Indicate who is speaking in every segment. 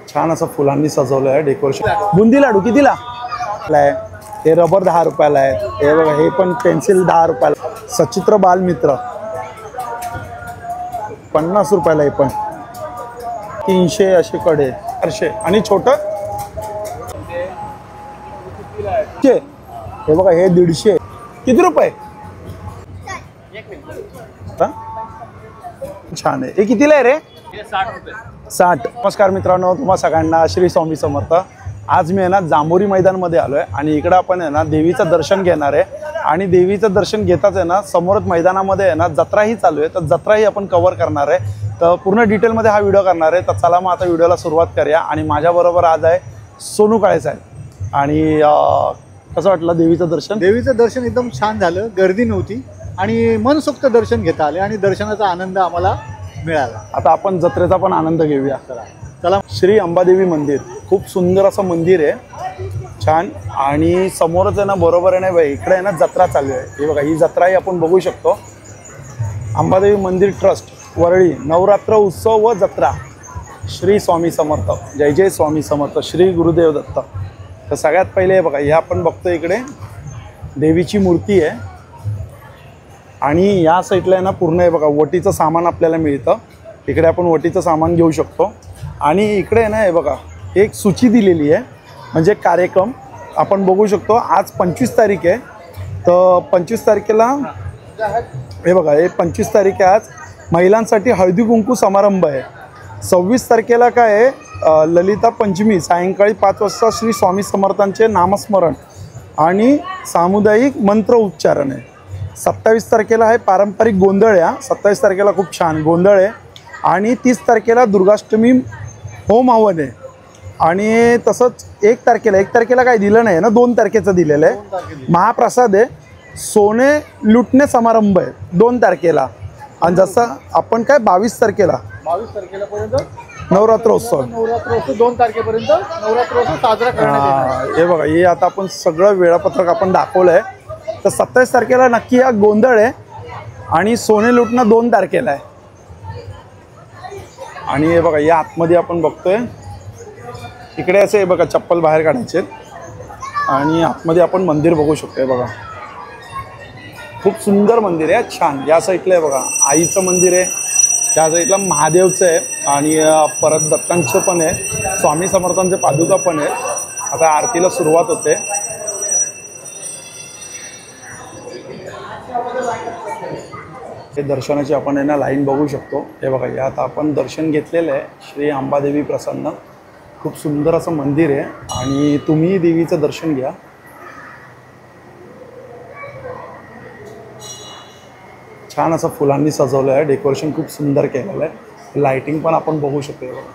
Speaker 1: छान असं फुलांनी सजवलं आहे डेकोरेशन। बुंदी लाडू कितीला आहे? हे रबर 10 रुपयाला आहे। हे बघा हे पण पेन्सिल 10 रुपयाला। सचित्र बालमित्र 50 रुपयाला। हे पण 300 असे कडे 400 आणि छोट हे बघा हे 150 किती रुपये? छान आहे। हे कितीला आहे रे? 60 रुपये। 60। नमस्कार मित्रांनो, तुम्हा सगळ्यांना श्री स्वामी समर्थ। आज मी आहे ना जांभोरी मैदानमध्ये आलो आहे आणि इकडं आपण आहे ना देवीचं दर्शन घेणार आहे आणि देवीचं दर्शन घेताच आहे ना समोरच मैदानामध्ये आहे ना जत्राही चालू आहे, तर जत्राही आपण कव्हर करणार आहे। तर पूर्ण डिटेलमध्ये हा व्हिडिओ करणार आहे। तर चला मग आता व्हिडिओला सुरुवात करूया। आणि माझ्याबरोबर आज आहे सोनू काळे साहेब। आणि कसं वाटलं देवीचं दर्शन?
Speaker 2: देवीचं दर्शन एकदम छान झालं, गर्दी नव्हती आणि मनसोक्त दर्शन घेता आले आणि दर्शनाचा आनंद आम्हाला मिळाला।
Speaker 1: आता आपण जत्रेचा पण आनंद घेऊया।
Speaker 2: चला।
Speaker 1: श्री अंबादेवी मंदिर खूप सुंदर असं मंदिर आहे, छान। आणि समोरच आहे ना बरोबर आहे ना बाई इकडे आहे ना जत्रा चालू आहे। हे बघा ही जत्राही आपण बघू शकतो। अंबादेवी मंदिर ट्रस्ट वरळी नवरात्र उत्सव व जत्रा। श्री स्वामी समर्थ, जय जय स्वामी समर्थ, श्री गुरुदेव दत्त। तर सगळ्यात पहिले बघा हे आपण बघतो इकडे देवीची मूर्ती आहे आणि या साईडला आहे ना पूर्ण आहे बघा वटीचं सामान आपल्याला मिळतं। इकडे आपण वटीचं सामान घेऊ शकतो। आणि इकडे आहे ना हे बघा एक सूची दिलेली आहे, म्हणजे कार्यक्रम आपण बघू शकतो। आज 25 तारीख आहे, तर 25 तारखेला हे बघा हे 25 तारीख आहे। आज महिलांसाठी हळदी कुंकू समारंभ आहे। 26 तारखेला काय आहे ललिता पंचमी सायंकाळी 5 वाजता श्री स्वामी समर्थांचे नामस्मरण आणि सामुदायिक मंत्र उच्चारण आहे। 27 तारखेला आहे पारंपरिक गोंधळ आहे। 27 तारखेला खूप छान गोंधळ आहे। आणि 30 तारखेला दुर्गाष्टमी होम हवन आहे। आणि तसंच 1 तारखेला काय दिलं नाही ना, 2 तारखेचं दिलेलं आहे। महाप्रसाद आहे, सोने लुटणे समारंभ आहे 2 तारखेला। आणि जसं आपण काय 22 तारखेला नवरात्रोत्सव
Speaker 2: 2 तारखेपर्यंत नवरात्रोत्सव साजरा करण्यात।
Speaker 1: हे बघा हे आता आपण सगळं वेळापत्रक आपण दाखवलं आहे। तर 27 तारखेला नक्की हा गोंधळ आहे आणि सोने लुटणं 2 तारखेला आहे। आणि हे बघा या आतमध्ये आपण बघतोय इकडे असे हे बघा चप्पल बाहेर काढायचे आणि आतमध्ये आपण मंदिर बघू शकतो। हे बघा खूप सुंदर मंदिर आहे, छान। या साईडला आहे बघा आईचं मंदिर आहे, त्या साईडला महादेवचं आहे आणि परत दत्तांचं पण आहे, स्वामी समर्थांचे पादुका पण आहे। आता आरतीला सुरुवात होते। हे दर्शनाची आपण आहे ना लाईन बघू शकतो। हे बघा यात आपण दर्शन घेतलेलं आहे श्री अंबादेवी प्रसन्न। खूप सुंदर असं मंदिर आहे आणि तुम्ही देवीचं दर्शन घ्या। छान असं फुलांनी सजवलं आहे, डेकोरेशन खूप सुंदर केलेलं आहे। लाइटिंग पण आपण बघू शकतो। हे बघा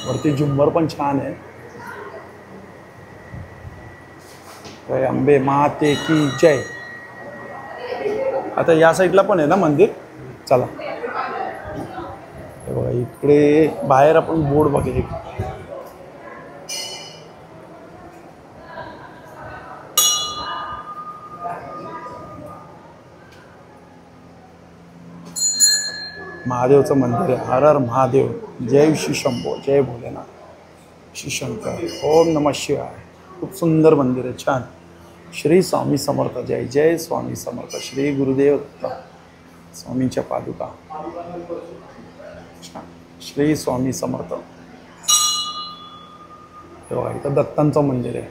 Speaker 1: वरती झुंबर पण छान आहे। जय अंबे माते की जय। आता या साईडला पण आहे ना मंदिर, चला। हे बघा इकडे बाहेर आपण बोर्ड बघेल, महादेवचं मंदिर आहे। हर हर महादेव, जय श्री शंभो, जय भोलेनाथ, श्री शंकर, ओम नमः शिवाय। खूप सुंदर मंदिर आहे, छान। श्री स्वामी समर्थ, जय जय स्वामी समर्थ, श्री गुरुदेव दत्त, स्वामींच्या पादुका, छान। श्री स्वामी समर्थ। हे बघा इथं दत्तांचं मंदिर आहे,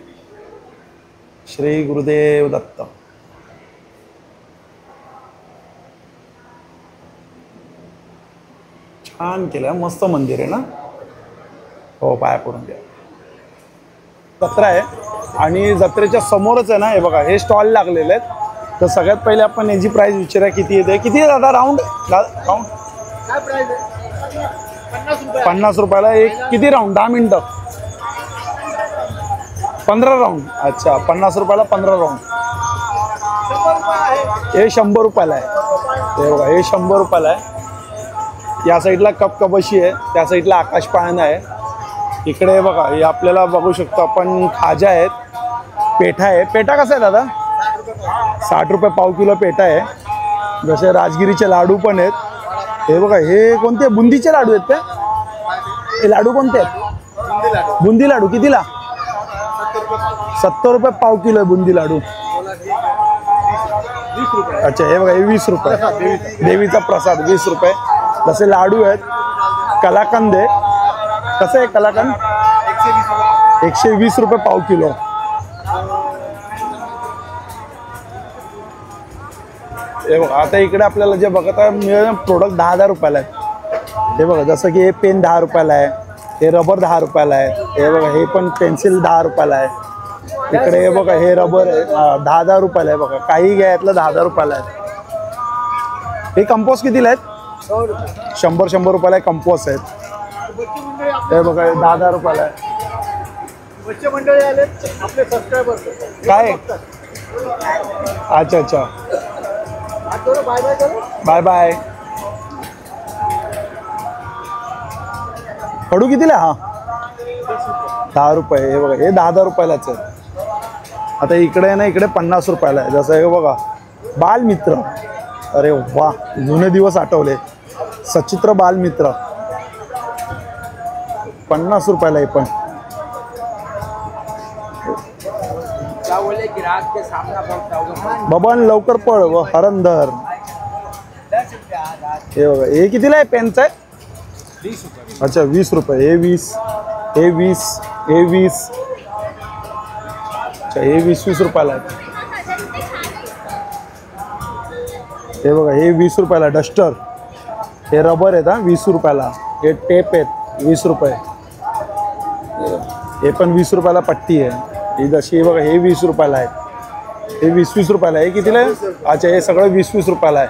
Speaker 1: श्री गुरुदेव दत्त। छान केलं, मस्त मंदिर आहे ना। हो पाया पडून द्या। जत्रा आहे आणि जत्रेच्या समोरच आहे ना हे बघा हे स्टॉल लागलेले आहेत। तर सगळ्यात पहिले आपण याची प्राइस विचारूया किती येते। किती आहे दादा राऊंड? राऊंड
Speaker 2: काय प्राइस आहे?
Speaker 1: 50 रुपयाला एक। किती राऊंड? 10 मिनिटं 15 राऊंड। अच्छा 50 रुपयाला 15 राऊंड। हे 100 रुपयाला आहे। हे बघा हे 100 रुपयाला आहे। या साईडला कप कबशी आहे, त्या साईडला आकाश पाळणा आहे। इकडे बघा हे आपल्याला बघू शकतो आपण खाजा आहेत, पेठा आहे। पेठा कसा आहे दादा? 60 रुपये पाव किलो पेठा आहे। जसे राजगिरीचे लाडू पण आहेत। हे बघा हे कोणते बुंदीचे लाडू आहेत का? हे लाडू कोणते आहेत? बुंदी लाडू कितीला? 70 रुपये पाव किलो आहे बुंदी लाडू. अच्छा हे बघा हे 20 रुपये. देवीचा प्रसाद 20 रुपये. जसे लाडू आहेत. कलाकंद आहे. कसं आहे कलाकंद? 120 रुपये पाव किलो. हे बघा आता इकडे आपल्याला जे बघत आहे प्रोडक्ट 10,000 रुपयाला आहे. हे बघा जसं की हे पेन 10 रुपयाला आहे. हे रबर 10 रुपयाला आहे. हे बघा हे पण पेन्सिल 10 रुपयाला आहे. इकडे हे बघा हे रबर आहे 10,000 रुपयाला आहे. बघा काही घ्यायतलं 10,000 रुपयाला आहे. हे कंपोस्ट कितीला आहेत? 100 रुपयाला कंपोस्ट आहेत. हे बघा हे 10,000 रुपयाला आहे.
Speaker 2: मंडळी आले आपले सबस्क्रायबर
Speaker 1: काय? अच्छा अच्छा
Speaker 2: बाय बाय करू.
Speaker 1: Bye bye. खडू कितीला? हा 10 रुपये. हे बघा हे 10,000 रुपयालाच आहे. आता इकडे आहे ना इकडे 50 रुपयाला आहे. जसं हे बघा बालमित्र. अरे वा जुने दिवस आठवले. सचित्र बालमित्र 50 रुपयाला आहे. पण बबन लवकर पळ व हरंदर. हे बघा हे कितीला आहे? पेनचं आहे
Speaker 3: 20 रुपये.
Speaker 1: अच्छा 20 रुपये. हे 20 हे 20 हे 20. अच्छा हे 20 रुपयाला आहे. हे बघा हे 20 रुपयाला डस्टर. हे रबर आहेत हा 20 रुपयाला. हे टेप आहेत 20 रुपये. हे पण 20 रुपयाला पट्टी आहे. ही जशी हे बघा हे 20 रुपयाला आहे. हे 20 रुपयाला आहे. कितीला आहे? अच्छा हे सगळं 20 रुपयाला आहे.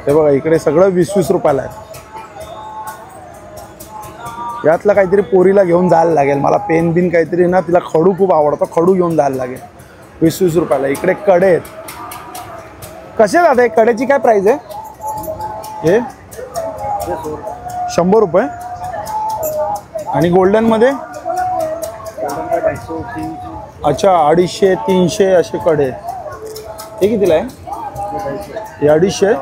Speaker 1: हे बघा इकडे सगळं 20 रुपयाला आहे. यातलं काहीतरी पोरीला घेऊन जायला लागेल मला. पेन बिन काहीतरी ना तिला खडू खूप आवडतो. खडू घेऊन जायला लागेल. 20 रुपयाला. इकडे कडे आहेत. कसे जाते कडेची काय प्राईस आहे? हे 100 रुपये. आणि गोल्डनमध्ये अच्छा 250 300 असे कडे. हे कितीला आहे? हे 250.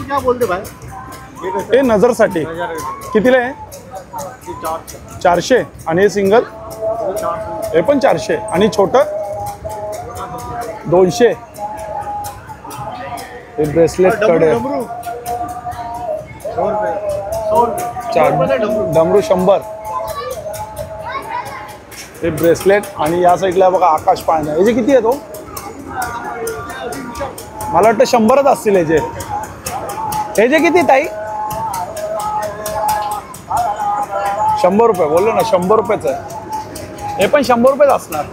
Speaker 2: क्या बोलते भाई?
Speaker 1: हे नजरसाठी कितीला आहे? 400. आणि हे सिंगल हे पण 400. आणि छोटं 200. हे ब्रेसलेट कडे डमरू 100. हे ब्रेसलेट. आणि या साईडला बघा आकाश पाळणा. याचे किती आहे तो? मला वाटतं 100च असतील याचे. याचे किती ताई? 100 रुपये. बोललो ना 100 रुपयेच आहे. हे पण 100 रुपयेच असणार.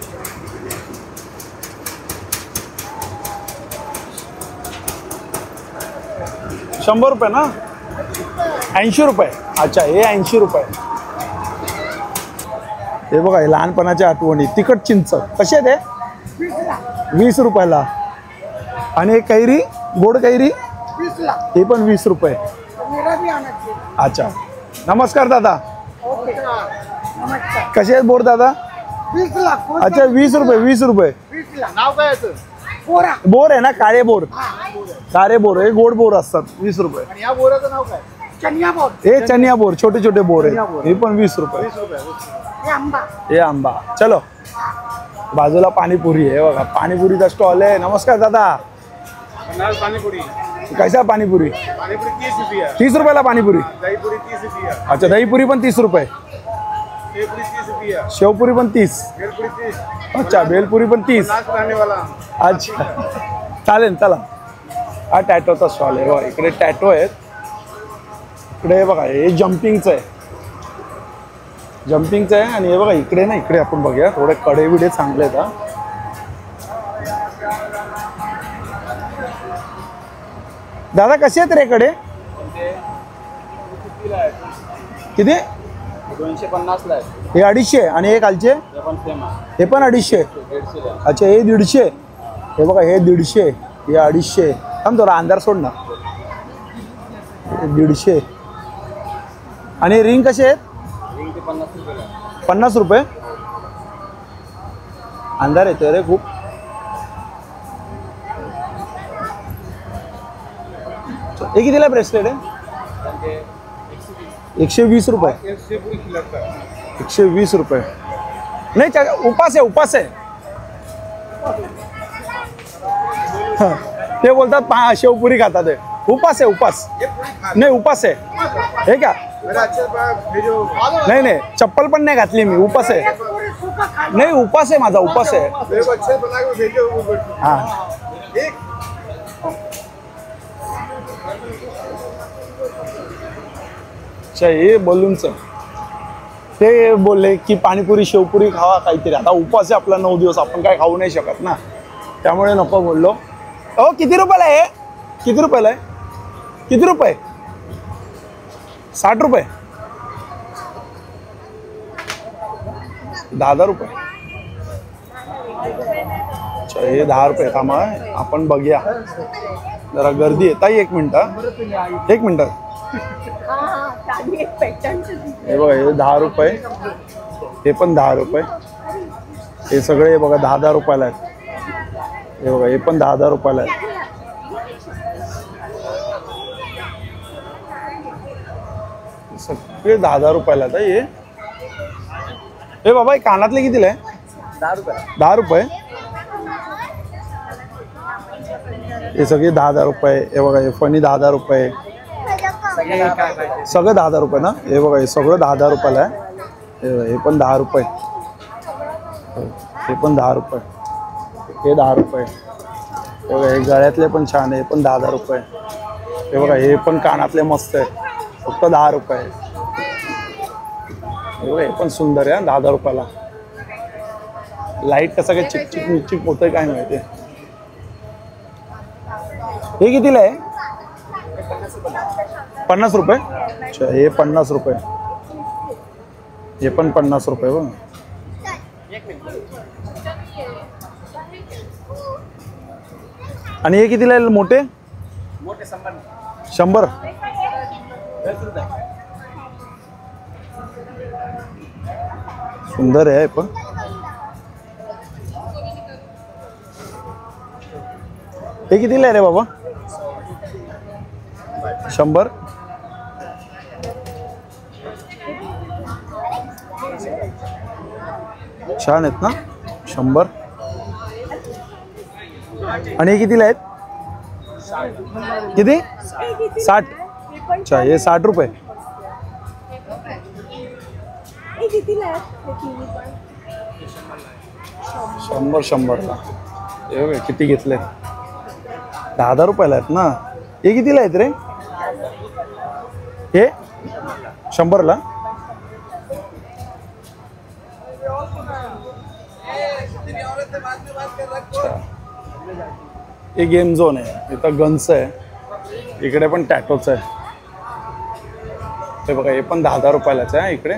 Speaker 1: ₹100 ना? 80 रुपये. अच्छा हे 80 रुपये. हे बघा हे लहानपणाच्या आठवणी. तिखट चिंच कसे आहे ते? 20 रुपयाला. आणि हे कैरी गोड कैरी हे पण 20 रुपये. अच्छा नमस्कार दादा. कसे आहेत बोर दादा?
Speaker 2: 20 लाख.
Speaker 1: अच्छा 20 रुपये. 20 रुपये.
Speaker 2: नाव काय याचं?
Speaker 1: बोर आहे ना काळे बोर. काळे बोर हे गोड बोर असतात 20 रुपये.
Speaker 2: आणि या बोराचं नाव काय? चनिया बोर.
Speaker 1: हे चनिया बोर छोटे छोटे बोर आहेत. हे पण 20 रुपये. हे आंबा. चलो बाजूला पाणीपुरी आहे. बघा पाणीपुरीचा स्टॉल आहे. नमस्कार दादा.
Speaker 3: पानीपुरी.
Speaker 1: कैसा पाणीपुरी?
Speaker 3: 30 रुपये.
Speaker 1: 30 रुपयाला पाणीपुरी.
Speaker 3: दहीपुरी 30 रुपये.
Speaker 1: अच्छा दहीपुरी पण 30 रुपये.
Speaker 3: शेवपुरी 30 रुपये.
Speaker 1: शेवपुरी पण 30.
Speaker 3: भेलपुरी 30.
Speaker 1: अच्छा भेलपुरी पण 30.
Speaker 3: रहने वाला.
Speaker 1: अच्छा चालेल चला. हा टॅटोचा स्टॉल आहे. बघा इकडे टॅटो आहेत. इकडे बघा हे जम्पिंगचं आहे. जम्पिंगचं आहे. आणि हे बघा इकडे ना इकडे आपण बघूया थोडे कडे बिडे चांगले आहेत. दादा कसे आहेत रे कडे? किती?
Speaker 3: 250 ला आहे.
Speaker 1: हे 250. आणि हे कालचे?
Speaker 3: हे पण सेम आहे.
Speaker 1: हे पण 250.
Speaker 3: 150 ला.
Speaker 1: अच्छा हे 150. हे बघा हे 150. हे 250. थांब थोडा अंधार सोड ना. 150. आणि रिंग कसे आहेत?
Speaker 3: रिंग ते 50 रुपये.
Speaker 1: 50 रुपये. अंधार येतोय रे खूप. हे कितीला ब्रेसलेट आहे? 120 रुपये 120 रुपये नाही उपास आहे उपास आहे ते बोलतात शेवपुरी खातात ते उपास आहे उपास नाही उपास आहे हे का नाही नाही चप्पल पण नाही घातली मी उपास आहे नाही उपास आहे माझा उपास आहे हा हे बलूनचं ते बोलले की पाणीपुरी शेवपुरी खावा काहीतरी आता उपवास आहे आपला 9 दिवस आपण काय खाऊ नाही शकत ना त्यामुळे नको बोललो हो किती रुपयाला आहे किती रुपयाला आहे किती रुपये 60 रुपये 10 रुपये अच्छा हे 10 रुपये थांबा आपण बघूया जरा गर्दी आहे ताई 1 मिनिट हे बघा हे 10 रुपये हे पण 10 रुपये हे सगळे बघा 10 रुपयाला आहेत हे बघा हे पण 10 रुपयाला आहेत सगळे 10 रुपयाला आहेत हे बाबा हे कानातले कितीला आहे 10 रुपये हे सगळे 10 रुपये हे बघा हे फणी 10 रुपये सगळं 10 रुपये ना हे बघा हे सगळं 10 रुपयाला आहे हे पण 10 रुपये हे पण 10 रुपये हे 10 रुपये हे बघा हे गळ्यातले पण छान आहे हे पण 10 रुपये हे बघा हे पण कानातले मस्त आहे फक्त 10 रुपये हे बघा हे पण सुंदर आहे 10 रुपयाला लाईट कसं काय चिकचिक मिकचिक होतंय काय माहिती हे कितीला आहे 50 रुपये अच्छा हे 50 रुपये हे पण 50 रुपये बघ आणि हे कितीला आहे मोठे 100 सुंदर आहे पण हे कितीला आहे रे बाबा 100 छान आहेत ना 100 आणि हे कितीला आहेत किती 60 अच्छा हे 60 रुपये 100 ला हे किती घेतले 10 रुपयाला आहेत ना हे कितीला आहेत रे हे 100 ला हे गेम झोन आहे इथं गन्स आहे इकडे पण टॅटोच आहे हे बघा हे पण 10 रुपयालाच आहे इकडे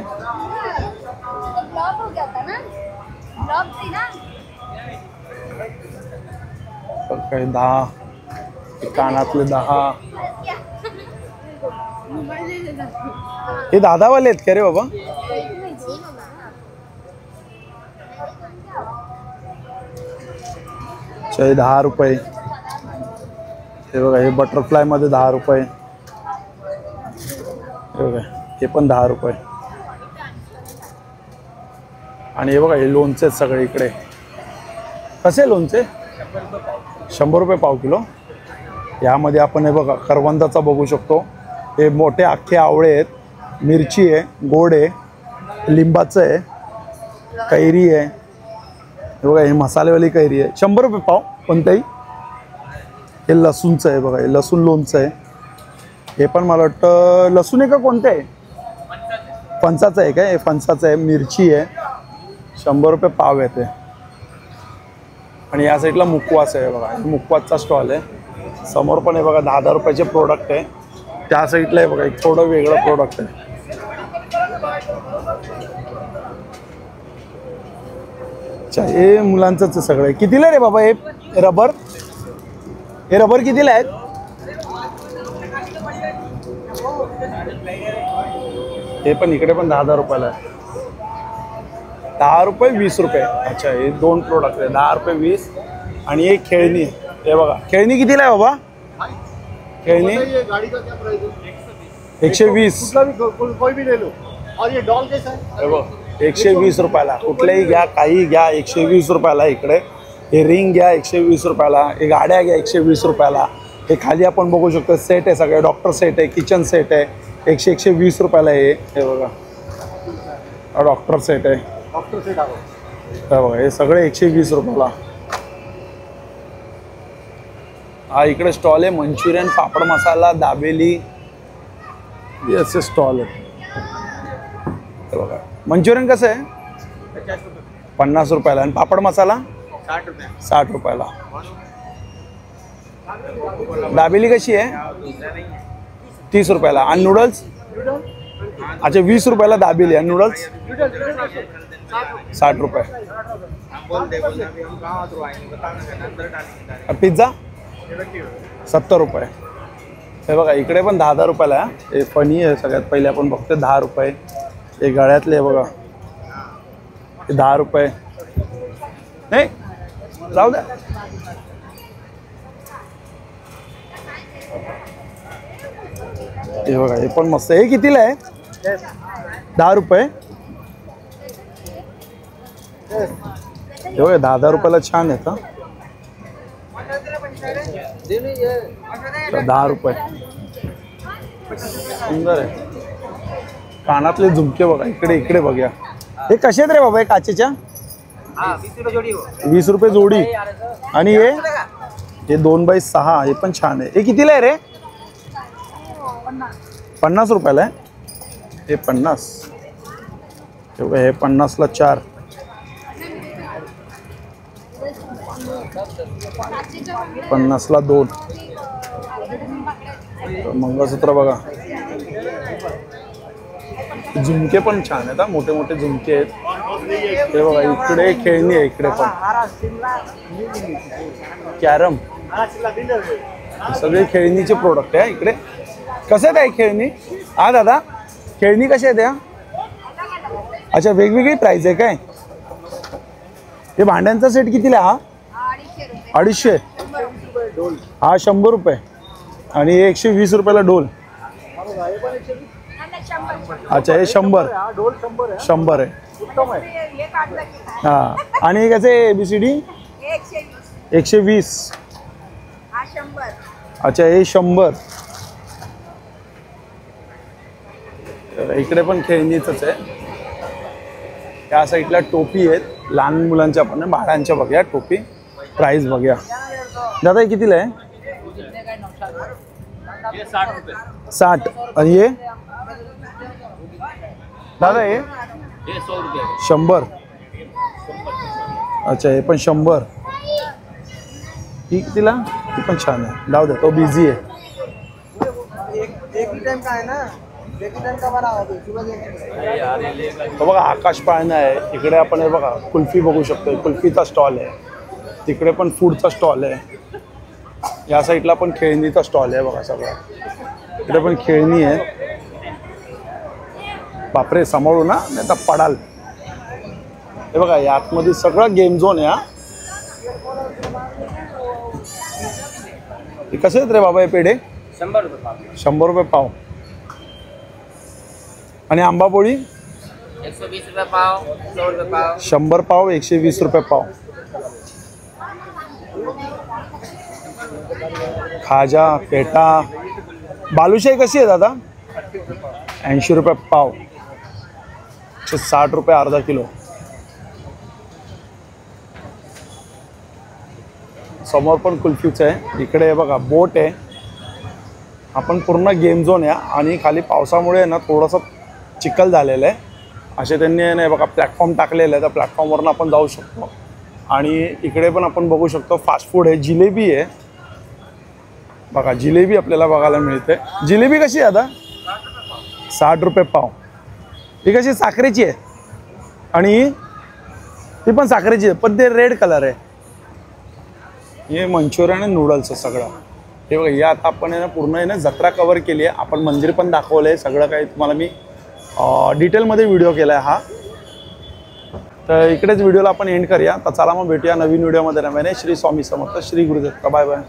Speaker 1: काही 10 कानातले 10 हे 10 वाले आहेत का रे बाबा अच्छा हे 10 रुपये हे बघा हे बटरफ्लाय मध्ये 10 रुपये हे बघा हे पण 10 रुपये आणि हे बघा हे लोणचे सगळे इकडे कसे लोणचे 100 रुपये पाव किलो यामध्ये आपण हे बघा करवंदाचा बघू शकतो हे मोठे अख्खे आवळे आहेत मिरची आहे गोड आहे लिंबाचं आहे कैरी आहे हे बघा हे मसालेवाली कैरी आहे 100 रुपये पाव कोणताही हे लसूणचं आहे बघा हे लसूण लोणचं आहे हे पण मला वाटतं लसूण आहे का कोणतं आहे फणसाचं आहे काय हे फणसाचं आहे मिरची आहे 100 रुपये पाव आहे ते आणि या साईडला मुकवास आहे बघा मुकवासचा स्टॉल आहे समोर पण आहे बघा 10 रुपयाचे प्रोडक्ट आहे त्या साईडला आहे बघा एक थोडं वेगळं प्रोडक्ट आहे अच्छा हे मुलांचंच आहे सगळं कितीला रे बाबा हे रबर कितीला आहेत हे पण इकडे पण 10 रुपयाला आहे 10 रुपये 20 रुपये अच्छा हे 2 प्रोडक्ट आहे 10 रुपये 20 आणि एक खेळणी हे बघा खेळणी कितीला आहे बाबा खेळणी 120
Speaker 2: कुठला भी कोई भी ले लो. और ये डॉल कैसा है?
Speaker 1: हे बघ 120 रुपयाला. कुठल्याही घ्या, काही घ्या 120 रुपयाला. इकडे हे रिंग घ्या 120 रुपयाला. हे गाड्या घ्या 120 रुपयाला. हे खाली आपण बघू शकतो सेट आहे, सगळे डॉक्टर सेट आहे, किचन सेट आहे. 120 रुपयाला हे बघा डॉक्टर सेट आहे.
Speaker 2: डॉक्टर सेट आहे.
Speaker 1: हे बघा हे सगळे 120 रुपयाला. हा इकडे स्टॉल आहे मंचुरियन, पापड मसाला, दाबेली हे असे स्टॉल आहेत. हे बघा मंचुरियन कसं आहे? 50 रुपयाला. आणि पापड मसाला 60 रुपयाला. दाबेली कशी आहे? 30 रुपयाला. आणि नूडल्स? अच्छा 20 रुपयाला दाबेली आणि नूडल्स 60 रुपये. पिझ्झा 70 रुपये. हे बघा इकडे पण 10-10 रुपयाला आहे. हे फनी आहे सगळ्यात पहिले आपण बघतो 10 रुपये. हे गळ्यातले बघा हे 10 रुपये. नाही जाऊ द्या. हे बघा हे पण मस्त आहे. हे कितीला आहे? 10 रुपये. हे बघा 10-10 रुपयाला छान आहेत. 10 रुपये सुंदर आहे. कानातले झुमके बघा इकडे इकडे बघा. हे कसे आहेत रे बाबा? हे काचेच्या 20 रुपये जोडी. आणि हे 2x6 हे पण छान आहे. हे कितीला आहे रे? 50 रुपयाला आहे. हे 50. हे 50ला 4. पन्नासला 2. मंगळसूत्र बघा. झुमके पण छान आहेत. मोठे मोठे झुमके आहेत. हे बघा इकडे खेळणी आहे. इकडे पण कॅरम सगळे खेळणीचे प्रोडक्ट आहे. इकडे कसे आहेत खेळणी? हा दादा खेळणी कशी आहेत या? अच्छा वेगवेगळी प्राइस आहे काय? हे भांड्यांचा सेट कितीला? हा 250. हा 100 रुपये. आणि 120 रुपयाला डोल. अच्छा हे 100. 100 आहे. हा आणि कसे ABCD? 120. अच्छा हे 100. इकडे पण खेळणीच आहे. त्या साईडला टोपी आहेत लहान मुलांच्या पण बाळांच्या. बघूया टोपी प्राइस बघूया. दादा हे कितीला आहे? 60. आणि हे दादा हे 100. अच्छा हे पण 100. ही कितीला? ही पण छान आहे. जाऊ दे तो बिझी आहे. बघा आकाश पाळणा आहे. इकडे आपण हे बघा कुल्फी बघू शकतो. कुल्फीचा स्टॉल आहे. तिकडे पण फूडचा स्टॉल आहे. या साईडला पण खेळणीचा स्टॉल आहे बघा सगळं. इकडे पण खेळणी आहे. बापरे सांभाळू ना नाही तर पडाल. हे बघा या आतमध्ये सगळं गेम झोन आहे. हे कसे आहेत रे बाबा हे पेढे?
Speaker 3: 100 रुपये पाव.
Speaker 1: 100 रुपये पाव. आणि आंबापोळी
Speaker 3: 120 रुपये पाव. 100 रुपये पाव.
Speaker 1: 100 पाव 120 रुपये पाव. खाजा पेटा बालुशाही कशी आहे दादा? 80 रुपये पाव. 60 रुपये अर्धा किलो. समोर पण कुल्फीच आहे. इकडे हे बघा बोट आहे. आपण पूर्ण गेम झोन आहे. आणि खाली पावसामुळे ना थोडंसं चिखल झालेलं आहे. असे त्यांनी नाही बघा प्लॅटफॉर्म टाकलेलं आहे. त्या प्लॅटफॉर्मवरून आपण जाऊ शकतो. आणि इकडे पण आपण बघू शकतो फास्ट फूड आहे. जिलेबी आहे बघा. जिलेबी आपल्याला बघायला मिळते. जिलेबी कशी आहे आता? 60 रुपये पाव. ही कशी साखरेची आहे. आणि ही पण साखरेची आहे पण ते रेड कलर आहे. हे मंचुरियन आणि नूडल्स सगळं. हे बघा या आता आपण ना पूर्ण आहे ना जत्रा कवर केली आहे. आपण मंदिर पण दाखवलं आहे. सगळं काही तुम्हाला मी डिटेलमध्ये व्हिडिओ केला आहे हा. तर इकडेच व्हिडिओला आपण एंड करूया. तर चला मग भेटूया नवीन व्हिडिओमध्ये. नव्याने श्री स्वामी समर्थ. श्री गुरुदेव. Bye bye.